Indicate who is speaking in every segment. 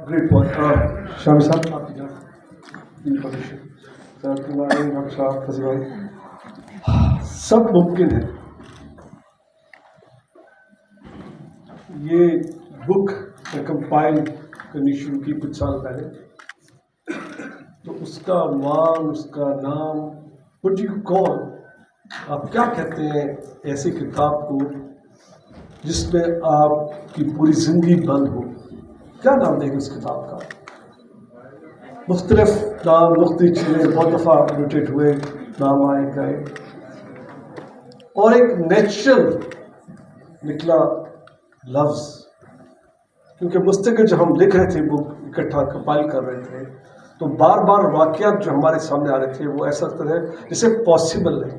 Speaker 1: great point. Shami साहब आपकी जरा information. सर तुम्हारे नक्शा फजीवाई सब मुमकिन है. ये बुक कंपाइल करनी शुरू की कुछ साल पहले, तो उसका मान, उसका नाम, व्हाट यू कॉल, आप क्या कहते हैं ऐसी किताब को जिसमें आपकी पूरी जिंदगी बंद हो, क्या नाम देंगे उस किताब का? मुख्तलिफ नाम, मुख्तलिफ चीज़ें बहुत दफ़ा म्यूटेट हुए, नाम आए गए, और एक नेचुरल निकला लफ्ज़, क्योंकि मुस्तकिल जब हम लिख रहे थे, बुक इकट्ठा कंपाइल कर रहे थे, तो बार बार वाक़यात जो हमारे सामने आ रहे थे वो ऐसा लगता है जैसे पॉसिबल नहीं,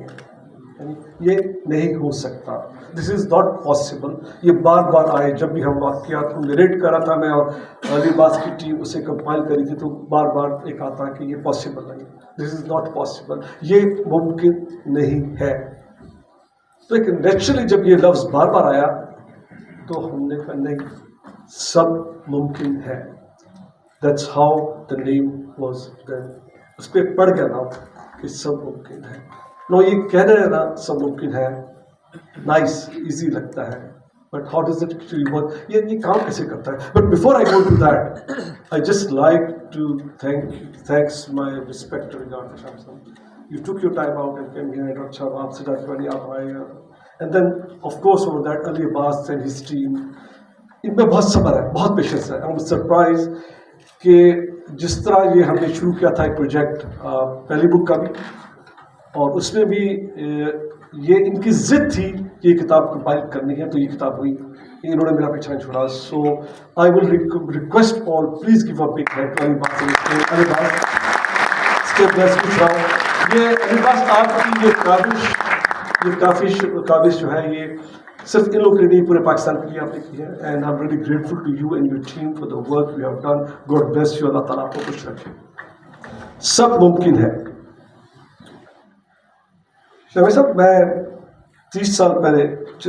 Speaker 1: ये नहीं हो सकता, दिस इज़ नॉट पॉसिबल. ये बार बार आए जब भी हम वाक़यात को नरेट कर रहा था मैं, और अली बास की टीम उसे कंपाइल करी थी, तो बार बार एक आता कि ये पॉसिबल नहीं, दिस इज़ नॉट पॉसिबल, ये मुमकिन नहीं है. तो एक नेचुरली जब ये लफ्ज़ बार बार आया तो हमने कहा नहीं, सब मुमकिन है. That's how the name was then. उस पर पड़ गया नाम कि सब मुमकिन है. नो, ये कहने ना सब मुमकिन है नाइस, इजी लगता है, but how does it actually work, ये काम कैसे करता है? But before I go to that, I just like to thanks my respect to regard Sham साहब. You took your time out and came here, Dr. Shah, आपसे doctor आप आए, and then of course over that Ali Abbas and his team, इनमें बहुत सब्र है, बहुत patience है. I'm surprised कि जिस तरह ये हमने शुरू किया था एक प्रोजेक्ट पहली बुक का भी, और उसमें भी ये इनकी ज़िद थी कि ये किताब कंपाइल करनी है, तो ये किताब हुई, इन्होंने मेरा पीछा नहीं छोड़ा. So I will request all, please give a big hand to Ali Abbas. Step by step पूछ रहा हूँ, ये अली अब्बास आपकी ये काबिश जो है, ये सिर्फ इन लोगों के लिए नहीं, पूरे पाकिस्तान के लिए आपने की है. And I am really grateful to you and your team for the work you have done. God bless you, Allah ताला आपको खुश रखे. सब मुमकिन है. शामी साहब, मैं 30 साल पहले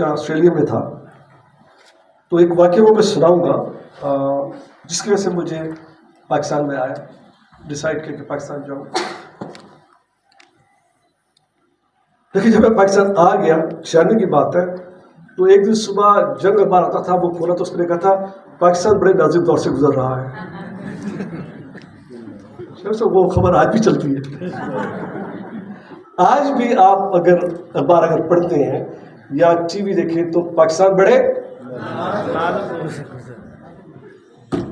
Speaker 1: ऑस्ट्रेलिया में था, तो एक वाक़या वो मैं सुनाऊंगा जिसकी वजह से मुझे पाकिस्तान में आया, डिसाइड किया कि पाकिस्तान जाऊँ. देखिए, जब मैं पाकिस्तान आ गया, शर्मी की बात है, तो एक दिन सुबह जंग अखबार आता था, वो खोला तो उसने कहा था पाकिस्तान बड़े नाजुक दौर से गुजर रहा है. वो खबर आज भी चलती है. आज भी आप अगर अखबार पढ़ते हैं या टीवी देखें तो पाकिस्तान बड़े,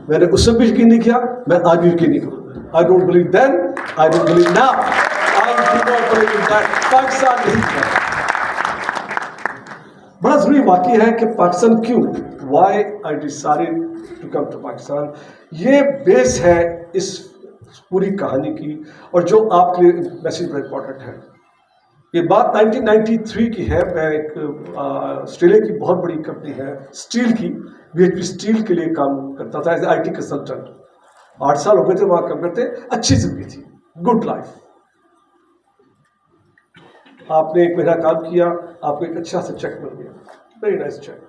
Speaker 1: मैंने उस समय भी यकीन नहीं किया, मैं आज भी यकीन नहीं करूँगा. I don't believe then, I don't believe now, I do not believe that Pakistan नहीं है. बड़ा जरूरी वाकई है कि पाकिस्तान क्यों, why I decided to come to Pakistan. ये बेस है इस पूरी कहानी की, और जो आपके लिए मैसेज बड़ा इंपॉर्टेंट है. ये बात 1993 की है. मैं एक ऑस्ट्रेलिया की बहुत बड़ी कंपनी है स्टील की, BHP स्टील के लिए काम करता था एज IT कंसल्टेंट. 8 साल हो गए थे वहाँ काम करते. अच्छी जिंदगी थी, गुड लाइफ. आपने 1 महीना काम किया, आपको एक अच्छा सा चेक मिल गया, वेरी नाइस चेक,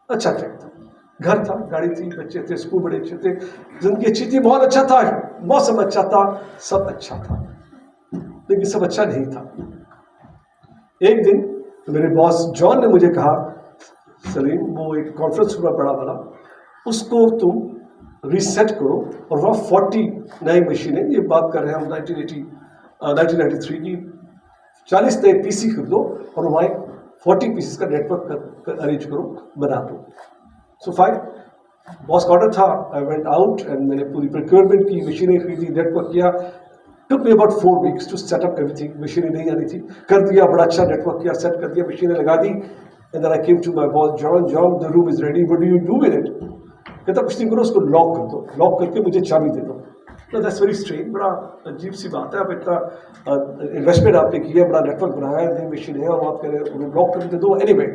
Speaker 1: अच्छा चेक था, घर था, गाड़ी थी, बच्चे थे, स्कूल बड़े अच्छे थे, जिंदगी अच्छी थी, माहौल अच्छा था, मौसम अच्छा था, सब अच्छा था. लेकिन सब अच्छा नहीं था. एक दिन मेरे बॉस जॉन ने मुझे कहा, सलीम, वो एक कॉन्फ्रेंस हुआ बड़ा वाला, उसको तुम रीसेट करो, और वहाँ 40 नई मशीनें, ये बात कर रहे हैं हम 1993 की, 40 नए PC खरीदो और वहाँ 40 पीसेस का नेटवर्क अरेंज करो, बना दो. सो फाइन, बॉस का ऑर्डर था. आई वेंट आउट एंड मैंने पूरी प्रोक्योरमेंट की, मशीनें खरीदी, नेटवर्क किया. Took me about 4 weeks to set up everything. मशीनें नहीं आनी थी, कर दिया, बड़ा अच्छा नेटवर्क किया, सेट कर दिया, मशीनें लगा दी. And then I came to my boss, John, the room is ready, what do you do with it? कहता, कुछ नहीं करो, उसको लॉक कर दो, लॉक करके मुझे चाबी दे दो. दैट्स वेरी स्ट्रेंज, बड़ा अजीब सी बात है. आप इतना इन्वेस्टमेंट आपने किया, बड़ा नेटवर्क बनाया, नई मशीन है, और आप कह रहे लॉक कर दे दो. एनीवे,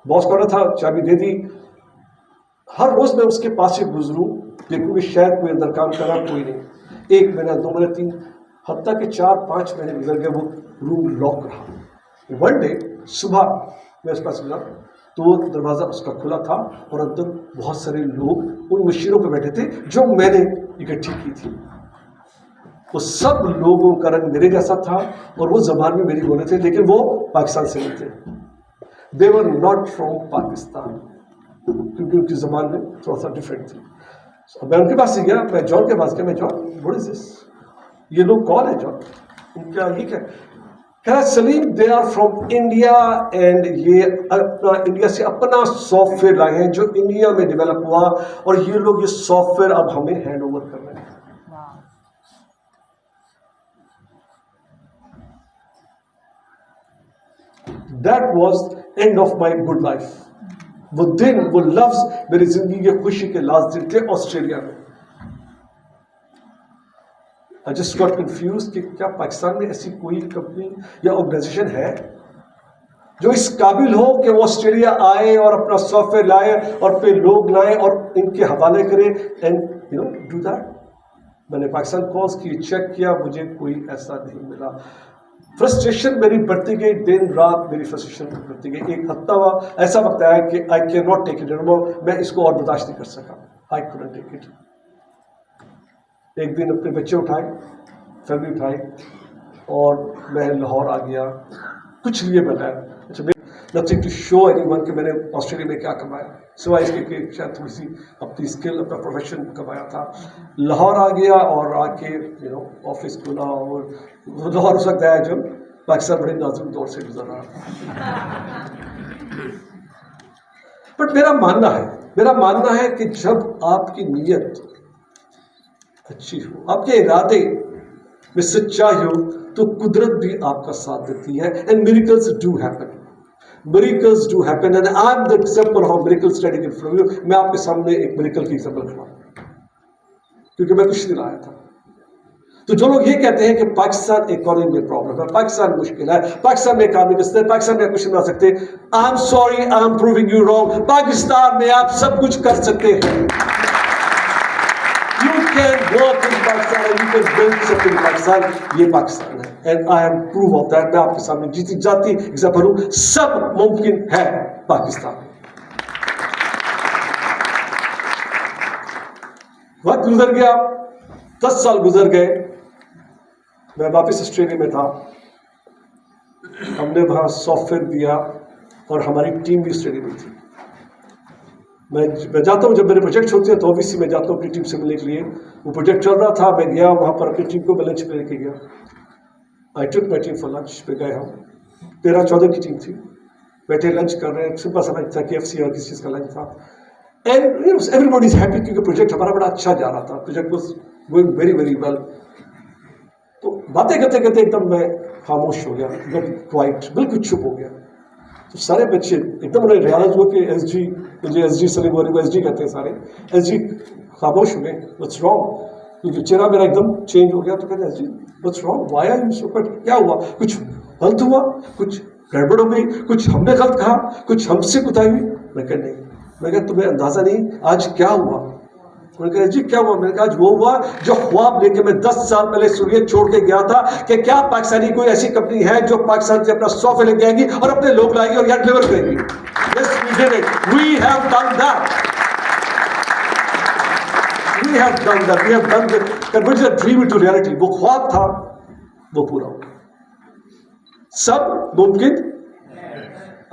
Speaker 1: बॉस का ऑर्डर था, चाबी दे दी. हर रोज मैं उसके पास से गुजरूँ, देखूँ कि शायद कोई अंदर काम कर रहा, कोई नहीं. 1 महीना, 2 महीने, 3, हत्ता के 4-5 महीने गुजर गए, वो रूम लॉक रहा. वन डे सुबह मैं उसके पास गया तो दरवाज़ा उसका खुला था और अंदर बहुत सारे लोग उन मशीनों पर बैठे थे जो मैंने इकट्ठी की थी। वो सब लोगों का रंग मेरे जैसा था और वो जबान में मेरी बोले थे, लेकिन वो पाकिस्तान से नहीं थे। दे वर नॉट फ्रॉम पाकिस्तान, क्योंकि उनकी जबान में थोड़ा सा डिफरेंट थी। मैं उनके पास से गया, मैं जॉन के पास गया, मैं जॉन व्हाट इज दिस, ये लोग कौन है जॉन, उनका ये क्या, कह रहा Salim they are from India and ये अपना इंडिया से अपना सॉफ्टवेयर लाए हैं जो इंडिया में डेवलप हुआ और ये लोग ये सॉफ्टवेयर अब हमें हैंड ओवर कर रहे हैं। That was end of my good life. वो दिन, वो लफ्ज मेरी जिंदगी के खुशी के लास्ट दिन थे ऑस्ट्रेलिया में। I just got confused कि क्या पाकिस्तान में ऐसी कोई कंपनी या ऑर्गेनाइजेशन है जो इस काबिल हो कि वो ऑस्ट्रेलिया आए और अपना सॉफ्टवेयर लाए और पे लोग लाए और इनके हवाले करे and you know do that. मैंने पाकिस्तान कॉल्स की, चेक किया, मुझे कोई ऐसा नहीं मिला। फ्रस्ट्रेशन मेरी बढ़ती गई, दिन रात मेरी फ्रस्ट्रेशन बढ़ती गई। एक हफ्ता हुआ, ऐसा वक्त आया कि I can not take it, मैं इसको और बर्दाश्त नहीं कर सका। I couldn't take it. एक दिन अपने बच्चे उठाए, फैमिली उठाई और मैं लाहौर आ गया, कुछ लिए बगैर। अच्छा, नथिंग टू शो एनीवन कि मैंने ऑस्ट्रेलिया में क्या कमाया, सिवाय इसके कि शायद थोड़ी सी अपनी स्किल, अपना प्रोफेशन कमाया था। लाहौर आ गया और आके यू नो ऑफिस खोला और लाहौर उस वक्त आया जब पाकिस्तान बड़े नाजुक दौर से गुजर रहा था। बट मेरा मानना है कि जब आपकी नीयत अच्छी हो, आपके इरादे में सच्चाई हो, तो कुदरत भी आपका साथ देती है। And miracles do happen, miracles do happen and I am the example of miracle standing in front of you. मैं आपके सामने एक मिरेकल की एग्जांपल खड़ा हूं, क्योंकि मैं कुछ नहीं लाया था। तो जो लोग ये कहते हैं कि पाकिस्तान इकोनॉमी में प्रॉब्लम है, पाकिस्तान मुश्किल है, पाकिस्तान में काम नहीं कर सकते, पाकिस्तान में कुछ नहीं ला सकते, I am sorry, I am proving you wrong. Pakistan में आप सब कुछ कर सकते हैं। You can work in Pakistan and you can build something in Pakistan. ये पाकिस्तान है and I am proof of that. मैं आपके सामने जीती जाती एग्जाम्पल हूँ, सब मुमकिन है पाकिस्तान में। वक्त गुजर गया, 10 साल गुजर गए, मैं वापस ऑस्ट्रेलिया में था। हमने वहाँ सॉफ्टवेयर दिया और हमारी टीम भी ऑस्ट्रेलिया में थी। मैं जाता हूँ, जब मेरे प्रोजेक्ट्स होते हैं तो ऑब्वियसली मैं जाता हूँ अपनी टीम से मिलने के लिए। वो प्रोजेक्ट चल रहा था, मैं गया वहाँ पर अपनी टीम को मैं लंच पे लेके गया। आई टुक माई टीम फॉर लंच पे गए हम, 13-14 की टीम थी, बैठे लंच कर रहे हैं। सिंपल सा लंच था, KFC और किसी चीज़ का लंच था। एंड एवरीबॉडी इज हैप्पी क्योंकि प्रोजेक्ट हमारा बड़ा अच्छा जा रहा था, project was going very very well. तो बातें करते करते एकदम मैं खामोश हो गया, एकदम क्वाइट, बिल्कुल चुप हो गया। तो सारे बच्चे एकदम उन्हें रियलाइज हुआ कि SG, मुझे SG सलीम वाले को SG कहते हैं सारे, SG खामोश हो गए। व्हाट्स रॉन्ग, क्योंकि चेहरा मेरा एकदम चेंज हो गया। तो कहते SG what's wrong, why are you so quiet, क्या हुआ, कुछ गलत हुआ, कुछ गड़बड़ हो गई, कुछ हमने गलत कहा, कुछ हमसे कुताई हुई? मैं कहा नहीं। मैं कहा तुम्हें अंदाजा नहीं आज क्या हुआ? उन्होंने कहा जी क्या हुआ? मैंने कहा आज वो हुआ जो ख्वाब लेके मैं 10 साल पहले सूर्य छोड़ के गया था कि क्या पाकिस्तानी कोई ऐसी कंपनी है जो पाकिस्तान से अपना सॉफ्टवेयर लेके आएगी और अपने लोग लाएगी और यहाँ डिलीवर करेगी। Yes, we did it. We have done that. We have done that. We have done that. Converted a dream into reality. वो ख्वाब था, वो पूरा हुआ। सब मुमकिन,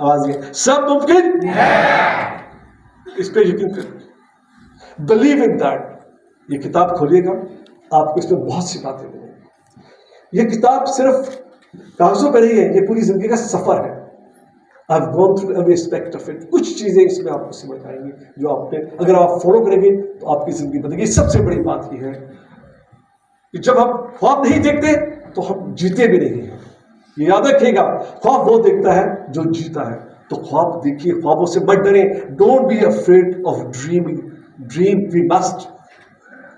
Speaker 1: आवाज ये, सब मुमकिन इस पे यकीन करें, बिलीव इन दैट। ये किताब खोलिएगा, आपको इसमें बहुत सी बातें मिलेंगी। ये किताब सिर्फ कागजों पर नहीं है, ये पूरी जिंदगी का सफर है। I have gone through every aspect of it. कुछ चीजें इसमें आपको समझ आएंगी जो आपने, अगर आप फॉलो करेंगे तो आपकी जिंदगी बदलेगी। सबसे बड़ी बात यह है कि जब हम ख्वाब नहीं देखते तो हम जीते भी नहीं हैं। ये याद रखिएगा, ख्वाब वो देखता है जो जीता है। तो ख्वाब देखिए, ख्वाबों से मत डरें। Don't be afraid of dreaming. Dream we must,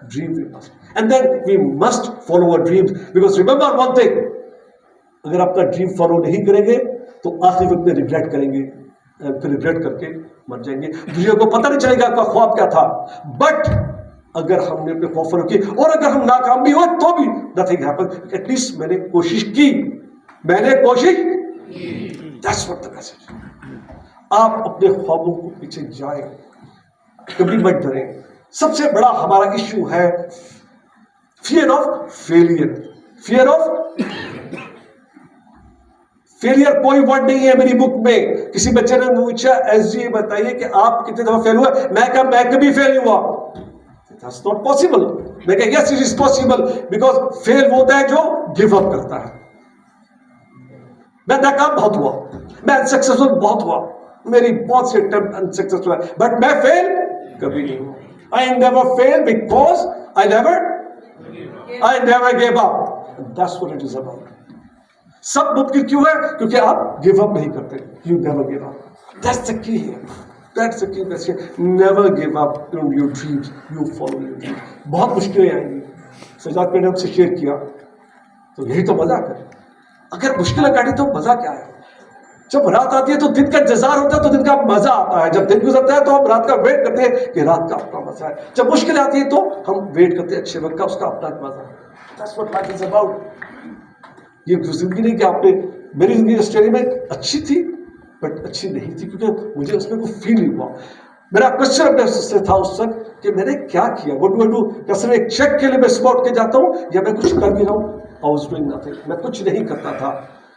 Speaker 1: dream we must, and then we must follow our dreams, because remember one thing, अगर अपना ड्रीम फॉलो नहीं करेंगे तो आखिरी वक्त में रिग्रेट करेंगे, फिर रिग्रेट करके मर जाएंगे। दुनिया को पता नहीं चलेगा आपका ख्वाब क्या था। बट अगर हमने अपने ख्वाब फॉलो किए और अगर हम नाकाम भी हुए तो भी नथिंग हैपन। एटलीस्ट मैंने कोशिश की, मैंने कोशिश की। That's what the message. आप अपने ख्वाबों को पीछे जाएं, कभी मत डरें। सबसे बड़ा हमारा इश्यू है fear of failure. Fear of failure कोई वर्ड नहीं है मेरी बुक में. किसी बच्चे ने पूछा एसजी बताइए कि आप कितने दफा फेल हुए. मैं कहा मैं कभी फेल हुआ. That's not possible. मैं कहा yes it is possible because fail वो होता है जो गिव अप करता है. मैं नाकाम बहुत हुआ, मैं अनसक्सेसफुल बहुत हुआ, मेरी बहुत सी अटेम्प्ट अनसक्सेसफुल है, बट मैं फेल कभी नहीं हुआ. I never fail because I never give up. That's what it is about. सब मुमकिन क्यों है? क्योंकि आप गिव अप नहीं करते. You never give up. That's the key here. That's the key message. Never give up on your dreams. You follow your dreams. बहुत मुश्किलें आएंगी. सजाद मैंने हमसे शेयर किया तो यही तो मजा है. अगर मुश्किलें काटी तो मजा क्या है? जब रात आती है तो दिन का इंतजार होता है तो दिन का मजा आता है. जब दिन गुजरता है तो हम रात का वेट करते हैं कि रात का अपना मजा है. जब मुश्किलें आती है तो हम वेट करते हैं अच्छे वक्त का, उसका अपना मजा है. That's what life is about. ये जिंदगी नहीं कि आपने, मेरी जिंदगी ऑस्ट्रेलिया में अच्छी थी बट अच्छी नहीं थी क्योंकि मुझे उसमें कोई फील नहीं हुआ. मेरा क्वेश्चन अपने से था उस वक्त कि मैंने क्या किया. What do I do? क्या सिर्फ एक चेक के लिए मैं स्पॉट के जाता हूँ या मैं कुछ कर भी रहा हूँ? I was doing nothing. मैं कुछ नहीं करता था.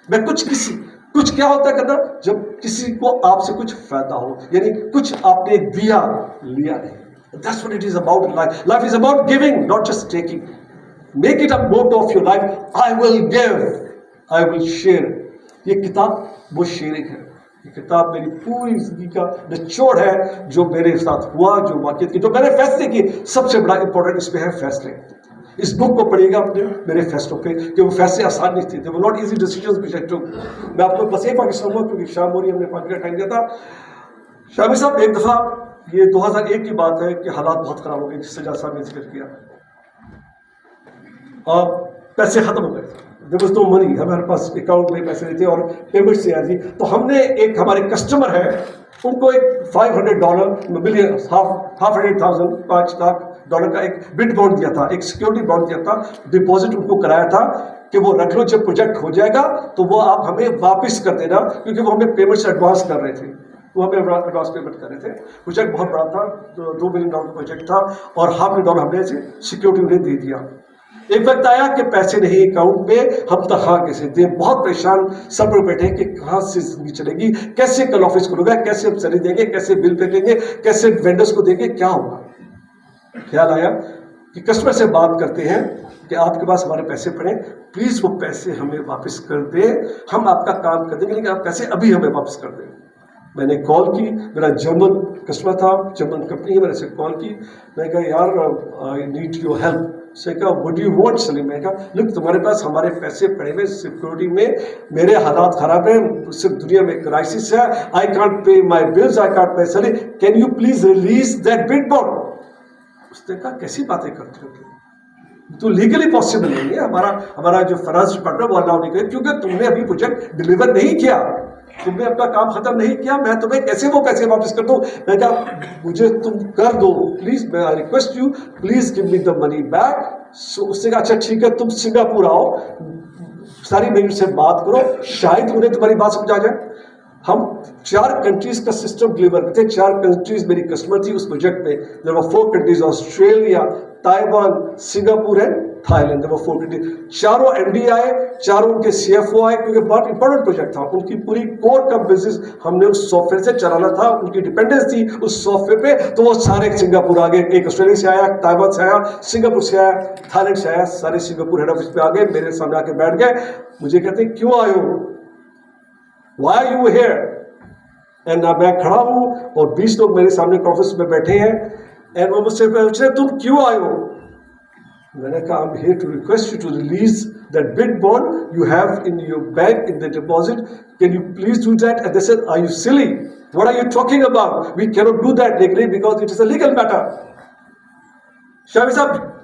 Speaker 1: मैं कुछ क्या होता है करना? जब किसी को आपसे कुछ फायदा हो, यानी कुछ आपने दिया, लिया नहीं. That's what it is about life. Life is about giving, not just taking. Make it a motto of your life. I will give, I will share. ये किताब वो शेयरिंग है. ये किताब मेरी पूरी जिंदगी का निचोड़ है, जो मेरे साथ हुआ, जो वाक़ियत की, जो मैंने फैसले किए. सबसे बड़ा इंपॉर्टेंट इसमें है फैसले. इस बुक को पढ़िएगा अपने मेरे फैसलों पे कि वो फैसले आसान नहीं थे. वो not easy decisions which I took. मैं आपको बस एक बात सुनाऊंगा क्योंकि शाम हो रही है, हमने 5 मिनट टाइम दिया था. शामी साहब एक दफ़ा, ये 2001 की बात है कि हालात बहुत ख़राब हो गए जिससे सजाद साहब ने जिक्र किया. और पैसे ख़त्म हो गए थे. There was no money. हमारे पास अकाउंट में पैसे नहीं थे और पेमेंट से आ थी. तो हमने एक, हमारे कस्टमर है, उनको एक $500 मिलियन, $500,000 $5 लाख का एक बिड बॉन्ड दिया था, एक सिक्योरिटी बॉन्ड दिया था. डिपॉजिट उनको कराया था कि वो रख लो, जब प्रोजेक्ट हो जाएगा तो वो आप हमें वापस कर देना, क्योंकि वो हमें पेमेंट से एडवांस कर रहे थे. वो हमें एडवांस पेमेंट कर रहे थे. प्रोजेक्ट बहुत बड़ा था, तो $2 मिलियन का प्रोजेक्ट था और $500,000 हमने सिक्योरिटी उन्हें दे दिया. एक वक्त आया कि पैसे नहीं अकाउंट में, हम तनख्वाह कैसे दें. बहुत परेशान सर पर बैठे कि कहाँ से जिंदगी चलेगी, कैसे कल ऑफिस खुलेगा, कैसे हम सैलरी देंगे, कैसे बिल पे देंगे, कैसे वेंडर्स को देंगे, क्या होगा. ख्याल आया कि कस्टमर से बात करते हैं कि आपके पास हमारे पैसे पड़े, प्लीज़ वो पैसे हमें वापस कर दें, हम आपका काम कर देंगे, लेकिन आप पैसे अभी हमें वापस कर दें. मैंने कॉल की, मेरा जर्मन कस्टमर था, जर्मन कंपनी है, मैंने से कॉल की. मैं कहा यार आई नीड योर हेल्प. से कहा what do you want Salim. मैं कहा लुक, तुम्हारे पास हमारे पैसे पड़े हुए सिक्योरिटी में, मेरे हालात ख़राब हैं, सिर्फ दुनिया में क्राइसिस है, I can't pay my bills, I can't pay salary, can you please release that bid bond. उसने कहा कैसी बातें करते हो, तो लीगली पॉसिबल नहीं है. हमारा जो फाइनेंस डिपार्टमेंट वो अलाउ नहीं करे, क्योंकि तुमने अभी प्रोजेक्ट डिलीवर नहीं किया, तुमने अपना काम खत्म नहीं किया. मैं तुम्हें कैसे वो पैसे वापस कर दूं. मैं कहा मुझे तुम कर दो प्लीज, मैं I request you, please give me the money back. So उसने कहा अच्छा ठीक है, तुम सिंगापुर आओ, सारी मेरी से बात करो, शायद उन्हें तुम्हारी बात समझ आ जाए. हम 4 कंट्रीज का सिस्टम डिलीवर करते हैं. 4 कंट्रीज मेरी कस्टमर थी उस प्रोजेक्ट में. There were 4 countries, Australia, Taiwan, Singapore and Thailand. There were 4 countries. चारों एमडी आए, चारों उनके सीएफओ आए, क्योंकि बहुत इंपॉर्टेंट प्रोजेक्ट था. उनकी पूरी कोर का बिजनेस हमने उस सॉफ्टवेयर से चलाना था, उनकी डिपेंडेंस थी उस सॉफ्टवेयर पे. तो वो सारे सिंगापुर आ गए, एक ऑस्ट्रेलिया से आया, ताइवान से आया, सिंगापुर से आया, थाईलैंड से आया, सारे सिंगापुर हेड ऑफिस पे आ गए, मेरे सामने आके बैठ गए. मुझे कहते हैं क्यों आए हो, Why are you here? And मैं खड़ा हूँ और 20 लोग मेरे सामने ऑफिस में बैठे हैं. एंड वो मुझसे पूछे तुम क्यों आए हो. मैंने कहा I'm here to request you to release that bid bond you have in your bank in the deposit. Can you please do that? And they said, are you silly? What are you talking about? We cannot do that legally because it is a legal matter. Shami साहब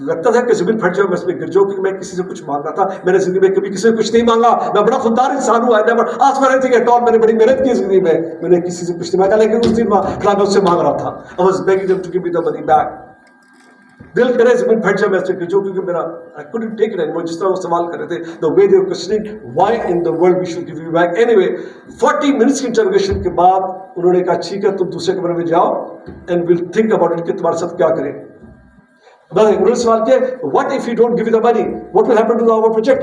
Speaker 1: लगता था कि जमीन फट जाओ, मैं इसमें गिर जाऊं, क्योंकि मैं किसी से कुछ मांगना था. मैंने जिंदगी में कभी किसी से कुछ नहीं मांगा. मैं बड़ा खुददार इंसान हूं. आज मैंने थी एट ऑल, मैंने बड़ी मेहनत की जिंदगी में, मैंने किसी से कुछ नहीं मांगा. लेकिन उस दिन मैं उससे मांग रहा था. I was begging them to give me the money back. दिल करे जमीन फट जाए मैं इससे गिर जाऊं, क्योंकि मेरा I couldn't take it anymore. जिस तरह वो सवाल कर रहे थे, the way they were questioning why in the world we should give you back. Anyway 40 minutes की इंटरोगेशन के बाद उन्होंने कहा ठीक है तुम दूसरे कमरे में जाओ, and we'll think about it کہ تمہارے ساتھ کیا کریں. انہوں نے سوال کیا what if you don't give me the money, what will happen to our project?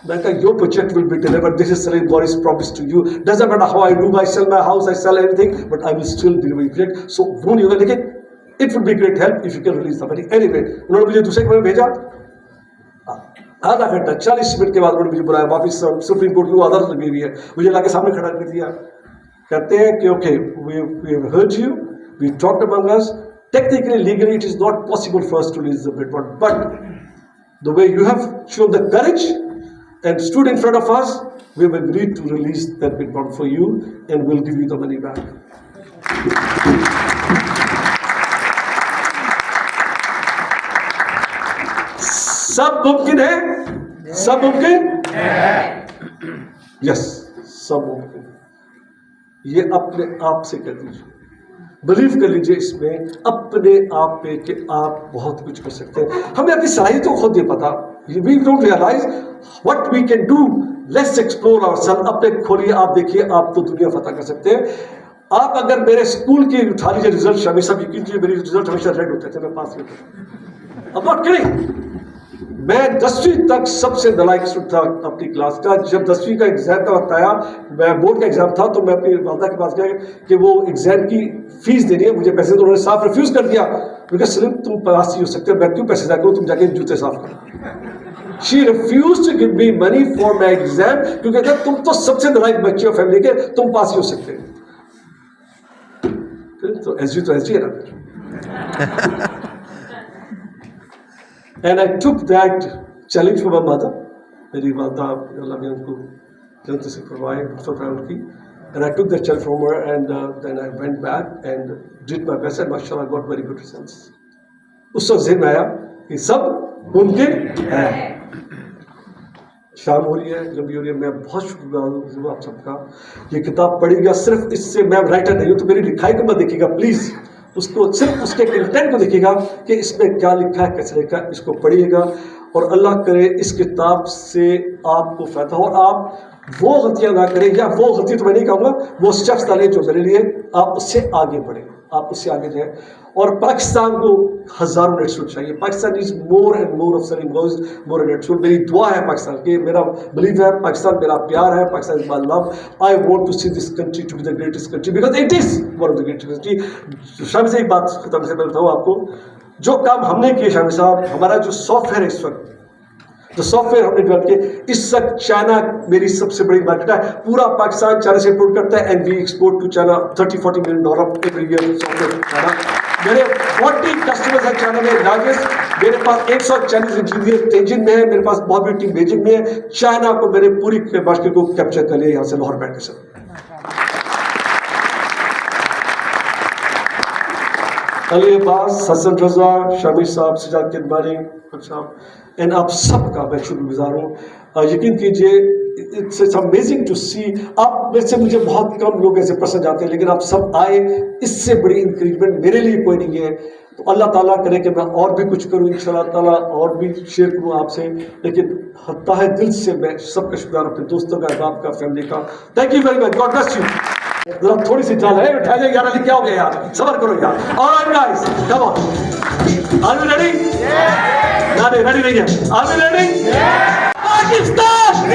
Speaker 1: میں نے کہا your project will be delivered. This is Salim Boris promised to you. Doesn't matter how I do, I sell my house, I sell everything, but I will still deliver your project. So won't you like it? It would be great help if you can release the money. Anyway, انہوں نے مجھے دوسرے کمرے میں بھیجا. آدھا گھنٹہ 40 minute کے بعد انہوں نے مجھے بلایا واپس. سپریم کورٹ کی وہ عدالت لگی ہوئی ہے, مجھے لا کے سامنے کھڑا کر دیا. کہتے ہیں کہ okay we have heard you, we talked among us, technically legally it is not possible for us to release the bid bond, but the way you have shown the courage and stood in front of us, we have agreed to release that bid bond for you and we'll give you the money back. سب ممکن ہے, سب ممکن ہے, یس سب ممکن. یہ اپنے آپ سے کہہ دیجیے, بلیو کر لیجیے اس میں اپنے آپ پہ کہ آپ بہت کچھ کر سکتے ہیں. ہمیں اپنی صلاحیتوں کو خود نہیں پتا. We don't realize what we can do. Let's explore ourselves. اپنے کھولیے, آپ دیکھیے, آپ تو دنیا فتح کر سکتے ہیں. آپ اگر میرے اسکول کی اٹھا لیجیے ریزلٹ, ہمیشہ یقین کیجیے میری ریزلٹ ہمیشہ ریڈ ہوتے تھے, میں پاس ہوتا تھا. I'm not kidding. میں 10ویں تک سب سے نالائق اسٹوڈنٹ تھا اپنی کلاس کا. جب 10ویں کا ایگزام کا وقت آیا, میں بورڈ کا ایگزام تھا, تو میں اپنی والدہ کے پاس گیا کہ وہ ایگزام کی فیس دینی ہے مجھے پیسے, تو انہوں نے صاف ریفیوز کر دیا. میں کہا سلیم تم پاس ہی ہو سکتے ہو, میں کیوں پیسے جا کروں, تم جا کے جوتے صاف کرو. She refused to give me money for my exam کیونکہ تم تو سب سے نالائق بچے ہو فیملی کے, تم پاس ہی ہو سکتے ہیں. تو ایس جی ہے نا. And I took that challenge for my mother. میری والدہ اللہ نے ان کو جنت سے فرمائے ان کی. And I took that challenge from her and then I went back and did my best and mashallah got very good results. اس وقت ذہن میں آیا کہ سب ممکن ہے. شام ہو رہی ہے, لمبی ہو رہی ہے, میں بہت شکر گزار ہوں آپ سب کا. یہ کتاب پڑھے گا صرف اس سے, میں رائٹر نہیں ہوں تو میری لکھائی کو مت دیکھیے گا پلیز, اس کو صرف اس کے کنٹینٹ کو دیکھیے گا کہ اس میں کیا لکھا ہے, کیسے لکھا ہے, اس کو پڑھیے گا. اور اللہ کرے اس کتاب سے آپ کو فائدہ ہو, اور آپ وہ غلطیاں نہ کریں, یا وہ غلطی تو میں نہیں کہوں گا, وہ اسٹیپس ڈالیں جو میرے لیے آپ اس سے آگے بڑھیں, آپ اس سے آگے جائیں. اور پاکستان کو ہزاروں نیٹ اسکول چاہیے. Pakistan is more and more of سلیم boys, more and net school. میری دعا ہے پاکستان کی, میرا بلیو ہے پاکستان میرا پیار ہے, Pakistan is my love. I want to see this country to be the greatest country because it is one of the greatest country. شامی سے ایک بات ختم سے میں بتاؤں آپ کو, جو کام ہم نے کیے شامی صاحب, ہمارا جو سافٹ ویئر ہے اس وقت, جو سافٹ ویئر ہم نے ڈیولپ کیے, اس وقت چائنا میری سب سے بڑی مارکیٹ ہے. پورا پاکستان چائنا سے امپورٹ کرتا ہے, and we export to China $30-40 million every year software China. میرے 40 کسٹمرز ہیں چائنا میں لارجسٹ. میرے پاس 100 چائنیز انجینئر تینجن میں ہے, میرے پاس بہت بڑی ٹیم بیجنگ میں ہے. چائنا کو میرے پوری مارکیٹ کو کیپچر کر لیا یہاں سے لاہور بیٹھ کے. سر علی عباس, حسن رضا, شامی صاحب, سجاد کدمانی صاحب, اینڈ آپ سب کا میں شکر گزار ہوں. یقین کیجیے اٹس امیزنگ ٹو سی. آپ میں سے مجھے بہت کم لوگ ایسے پسند جاتے ہیں, لیکن آپ سب آئے, اس سے بڑی انکریجمنٹ میرے لیے کوئی نہیں ہے. تو اللہ تعالیٰ کرے کہ میں اور بھی کچھ کروں انشاءاللہ تعالیٰ, اور بھی شیئر کروں آپ سے. لیکن تہ دل سے میں سب کا شکریہ, اپنے دوستوں کا, احباب کا, فیملی کا. Thank you very much, God bless you. ذرا تھوڑی سی چال ہے, اٹھا جائے یار, کیا ہو گیا یار, صبر کرو یار. Alright guys, come on, are you ready? نہیں ریڈی نہیں ہے. Are you ready? پاکستان